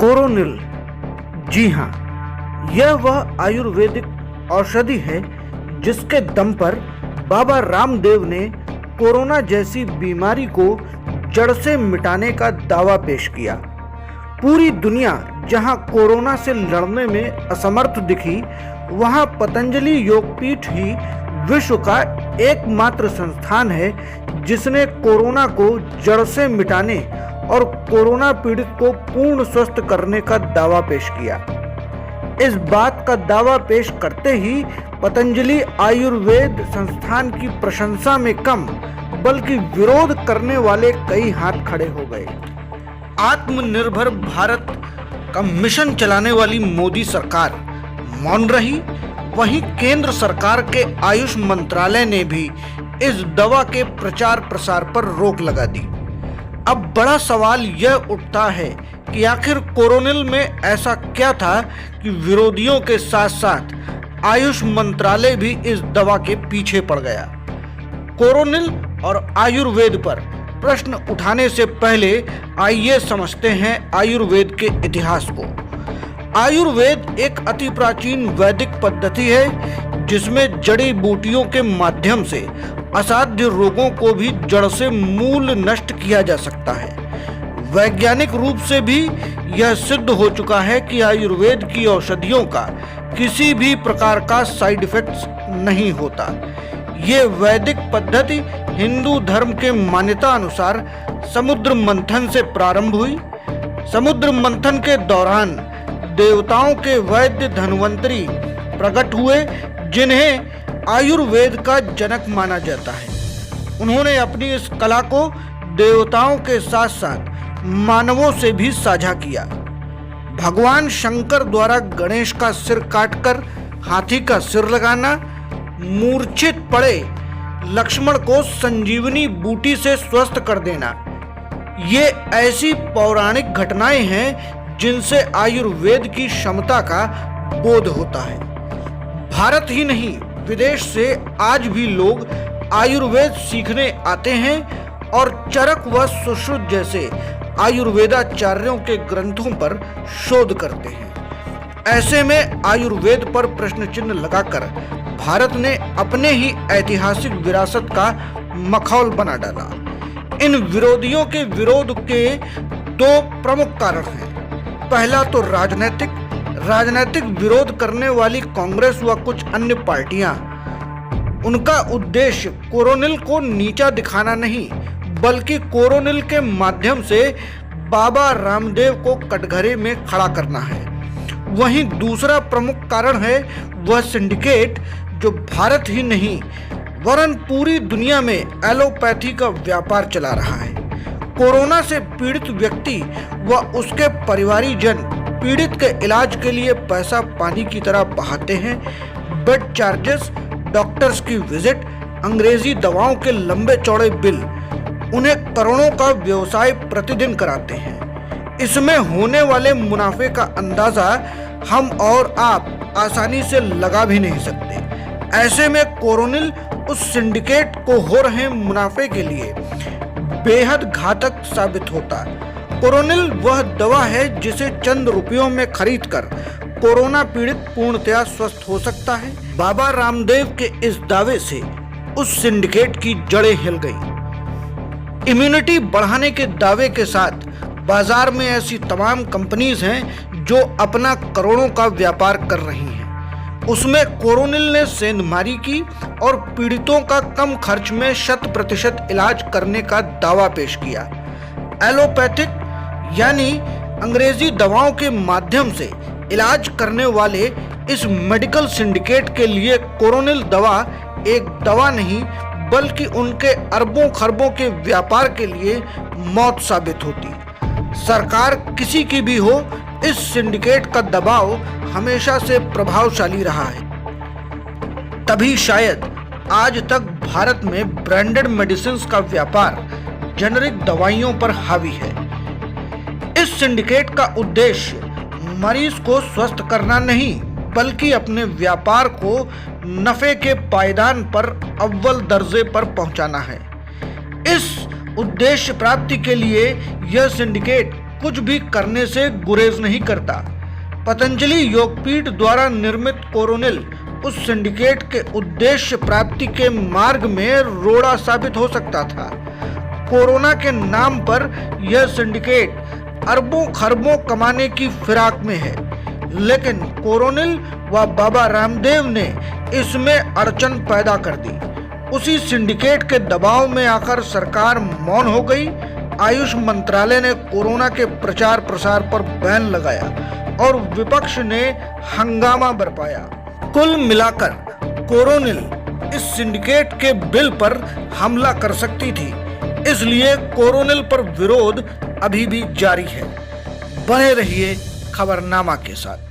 कोरोनिल, जी हाँ, यह वह आयुर्वेदिक औषधि है जिसके दम पर बाबा रामदेव ने कोरोना जैसी बीमारी को जड़ से मिटाने का दावा पेश किया। पूरी दुनिया जहां कोरोना से लड़ने में असमर्थ दिखी, वहां पतंजलि योगपीठ ही विश्व का एकमात्र संस्थान है जिसने कोरोना को जड़ से मिटाने और कोरोना पीड़ित को पूर्ण स्वस्थ करने का दावा पेश किया। इस बात का दावा पेश करते ही पतंजलि आयुर्वेद संस्थान की प्रशंसा में कम बल्कि विरोध करने वाले कई हाथ खड़े हो गए। आत्मनिर्भर भारत का मिशन चलाने वाली मोदी सरकार मौन रही, वहीं केंद्र सरकार के आयुष मंत्रालय ने भी इस दवा के प्रचार प्रसार पर रोक लगा दी। अब बड़ा सवाल यह उठता है कि आखिर कोरोनिल में ऐसा क्या था कि विरोधियों के साथ साथ आयुष मंत्रालय भी इस दवा के पीछे पड़ गया। कोरोनिल और आयुर्वेद पर प्रश्न उठाने से पहले आइए समझते हैं आयुर्वेद के इतिहास को। आयुर्वेद एक अति प्राचीन वैदिक पद्धति है जिसमें जड़ी बूटियों के माध्यम से असाध्य रोगों को भी जड़ से मूल नष्ट किया जा सकता है। वैज्ञानिक रूप से भी यह सिद्ध हो चुका है कि आयुर्वेद की औषधियों का किसी भी प्रकार का साइड इफेक्ट्स नहीं होता। ये वैदिक पद्धति हिंदू धर्म के मान्यता अनुसार समुद्र मंथन से प्रारंभ हुई। समुद्र मंथन के दौरान देवताओं के वैद्य धन्वंतरी प्रकट हुए जिन्हें आयुर्वेद का जनक माना जाता है। उन्होंने अपनी इस कला को देवताओं के साथ साथ मानवों से भी साझा किया। भगवान शंकर द्वारा गणेश का सिर काटकर हाथी का सिर लगाना, मूर्छित पड़े लक्ष्मण को संजीवनी बूटी से स्वस्थ कर देना, ये ऐसी पौराणिक घटनाएं हैं जिनसे आयुर्वेद की क्षमता का बोध होता है। भारत ही नहीं, विदेश से आज भी लोग आयुर्वेद सीखने आते हैं और चरक व सुश्रुत जैसे आयुर्वेदाचार्यों के ग्रंथों पर शोध करते हैं। ऐसे में आयुर्वेद पर प्रश्न चिन्ह लगाकर भारत ने अपने ही ऐतिहासिक विरासत का मखौल बना डाला। इन विरोधियों के विरोध के दो प्रमुख कारण हैं। पहला तो राजनीतिक विरोध करने वाली कांग्रेस व कुछ अन्य पार्टियां, उनका उद्देश्य कोरोनिल को नीचा दिखाना नहीं बल्कि कोरोनिल के माध्यम से बाबा रामदेव को कटघरे में खड़ा करना है। वहीं दूसरा प्रमुख कारण है वह सिंडिकेट जो भारत ही नहीं वरन पूरी दुनिया में एलोपैथी का व्यापार चला रहा है। कोरोना से पीड़ित व्यक्ति व उसके परिवारीजन पीड़ित के इलाज के लिए पैसा पानी की तरह बहाते हैं। बेड चार्जेस, डॉक्टर्स की विजिट, अंग्रेजी दवाओं के लंबे चौड़े बिल उन्हें करोड़ों का व्यवसाय प्रतिदिन कराते हैं। इसमें होने वाले मुनाफे का अंदाजा हम और आप आसानी से लगा भी नहीं सकते। ऐसे में कोरोनिल उस सिंडिकेट को हो रहे मुनाफे के लिए बेहद घातक साबित होता है। कोरोनिल वह दवा है जिसे चंद रुपयों में खरीदकर कोरोना पीड़ित पूर्णतया स्वस्थ हो सकता है। बाबा रामदेव के इस दावे से उस सिंडिकेट की जड़ें हिल गई। इम्यूनिटी बढ़ाने के दावे के साथ बाजार में ऐसी तमाम कंपनीज हैं जो अपना करोड़ों का व्यापार कर रही हैं। उसमें कोरोनिल ने सेंधमारी की और पीड़ितों का कम खर्च में 100% इलाज करने का दावा पेश किया। एलोपैथिक यानी अंग्रेजी दवाओं के माध्यम से इलाज करने वाले इस मेडिकल सिंडिकेट के लिए कोरोनिल दवा एक दवा नहीं बल्कि उनके अरबों खरबों के व्यापार के लिए मौत साबित होती। सरकार किसी की भी हो, इस सिंडिकेट का दबाव हमेशा से प्रभावशाली रहा है। तभी शायद आज तक भारत में ब्रांडेड मेडिसिन का व्यापार जेनेरिक दवाइयों पर हावी है। इस सिंडिकेट का उद्देश्य मरीज को स्वस्थ करना नहीं बल्कि अपने व्यापार को नफे के पायदान पर अव्वल दर्जे पर पहुंचाना है। इस उद्देश्य प्राप्ति के लिए यह सिंडिकेट कुछ भी करने से गुरेज नहीं करता। पतंजलि योगपीठ द्वारा निर्मित कोरोनिल उस सिंडिकेट के उद्देश्य प्राप्ति के मार्ग में रोड़ा साबित हो सकता था। कोरोना के नाम पर यह सिंडिकेट अरबों खरबों कमाने की फिराक में है, लेकिन कोरोनिल व बाबा रामदेव ने इसमें अड़चन पैदा कर दी। उसी सिंडिकेट के दबाव में आकर सरकार मौन हो गई। आयुष मंत्रालय ने कोरोना के प्रचार प्रसार पर बैन लगाया और विपक्ष ने हंगामा बरपाया। कुल मिलाकर कोरोनिल इस सिंडिकेट के बिल पर हमला कर सकती थी, इसलिए कोरोनिल पर विरोध अभी भी जारी है। बने रहिए खबरनामा के साथ।